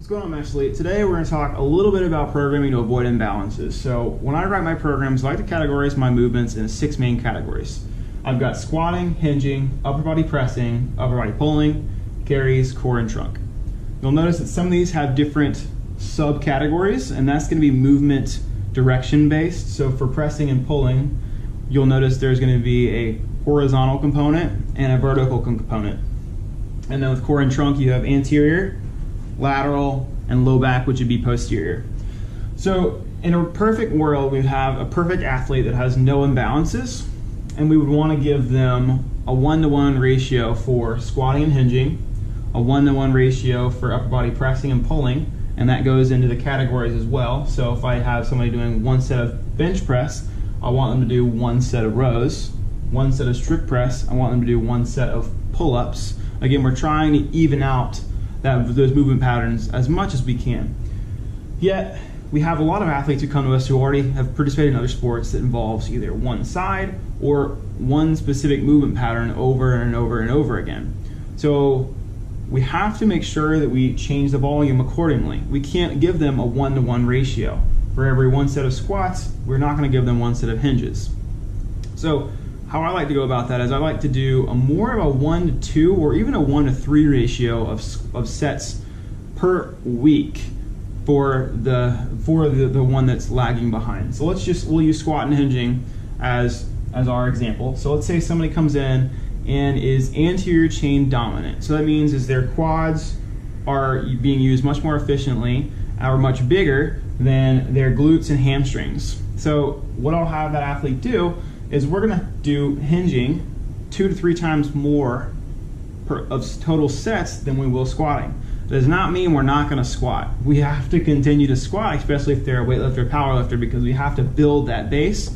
What's going on, Ashley? Today we're going to talk a little bit about programming to avoid imbalances. So when I write my programs, I like to categorize my movements in 6 main categories. I've got squatting, hinging, upper body pressing, upper body pulling, carries, core, and trunk. You'll notice that some of these have different subcategories, and that's going to be movement direction based. So for pressing and pulling, you'll notice there's going to be a horizontal component and a vertical component. And then with core and trunk, you have anterior, lateral, and low back, which would be posterior. So in a perfect world, we'd have a perfect athlete that has no imbalances, and we would want to give them a 1-to-1 ratio for squatting and hinging, a 1-to-1 ratio for upper body pressing and pulling, and that goes into the categories as well. So if I have somebody doing 1 set of bench press, I want them to do 1 set of rows. 1 set of strict press, I want them to do 1 set of pull-ups. Again, we're trying to even out those movement patterns as much as we can. Yet, we have a lot of athletes who come to us who already have participated in other sports that involves either one side or one specific movement pattern over and over and over again. So we have to make sure that we change the volume accordingly. We can't give them a 1-to-1 ratio. For every 1 set of squats, we're not going to give them 1 set of hinges. So how I like to go about that is I like to do more of a 1-to-2 or even a 1-to-3 ratio of sets per week for the one that's lagging behind. So we'll use squat and hinging as our example. So let's say somebody comes in and is anterior chain dominant. So that means is their quads are being used much more efficiently or much bigger than their glutes and hamstrings. So what I'll have that athlete do is we're going to do hinging 2 to 3 times more of total sets than we will squatting. That does not mean we're not going to squat. We have to continue to squat, especially if they're a weightlifter or powerlifter, because we have to build that base,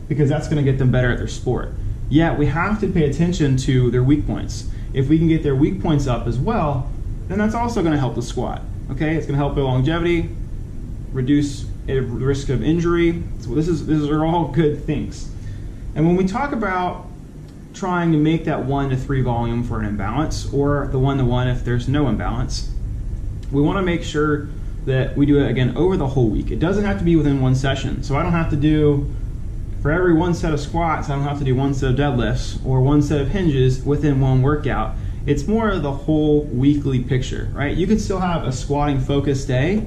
because that's going to get them better at their sport. Yet we have to pay attention to their weak points. If we can get their weak points up as well, then that's also going to help the squat. Okay, it's going to help their longevity, reduce the risk of injury. So these are all good things. And when we talk about trying to make that 1-to-3 volume for an imbalance, or the 1-to-1 if there's no imbalance, we want to make sure that we do it again over the whole week. It doesn't have to be within one session. So I don't have to do, for every 1 set of squats, I don't have to do 1 set of deadlifts or 1 set of hinges within one workout. It's more of the whole weekly picture, right? You could still have a squatting focused day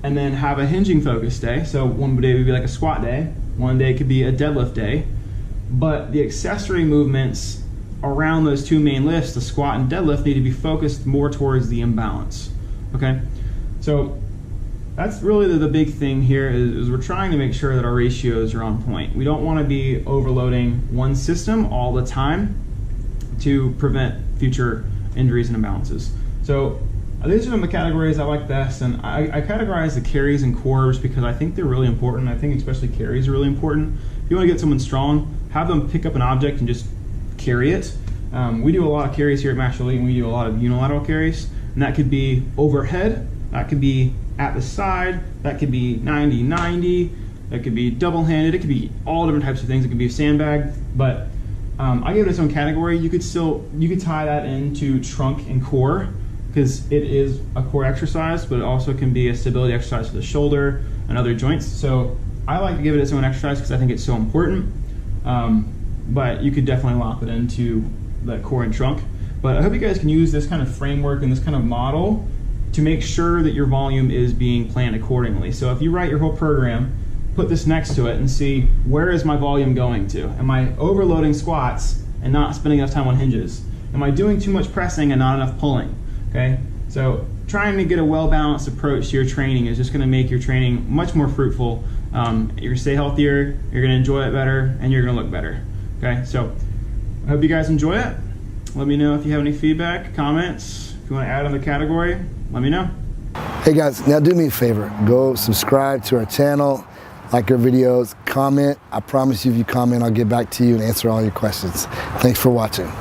and then have a hinging focused day. So one day would be like a squat day. One day could be a deadlift day, but the accessory movements around those 2 main lifts, the squat and deadlift, need to be focused more towards the imbalance. Okay, so that's really the big thing here is we're trying to make sure that our ratios are on point. We don't want to be overloading one system all the time to prevent future injuries and imbalances. So these are some of the categories I like best, and I categorize the carries and cores because I think they're really important. I think especially carries are really important. If you want to get someone strong, have them pick up an object and just carry it. We do a lot of carries here at Master Elite, and we do a lot of unilateral carries, and that could be overhead, that could be at the side, that could be 90-90, that could be double-handed, it could be all different types of things. It could be a sandbag, but I give it its own category. You could tie that into trunk and core, because it is a core exercise, but it also can be a stability exercise for the shoulder and other joints. So I like to give it its own exercise because I think it's so important. But you could definitely lock it into the core and trunk. But I hope you guys can use this kind of framework and this kind of model to make sure that your volume is being planned accordingly. So if you write your whole program, put this next to it and see, where is my volume going to? Am I overloading squats and not spending enough time on hinges? Am I doing too much pressing and not enough pulling? Okay, so trying to get a well-balanced approach to your training is just going to make your training much more fruitful. You're going to stay healthier, you're going to enjoy it better, and you're going to look better. Okay, so I hope you guys enjoy it. Let me know if you have any feedback, comments. If you want to add on the category, let me know. Hey guys, now do me a favor. Go subscribe to our channel, like our videos, comment. I promise you if you comment, I'll get back to you and answer all your questions. Thanks for watching.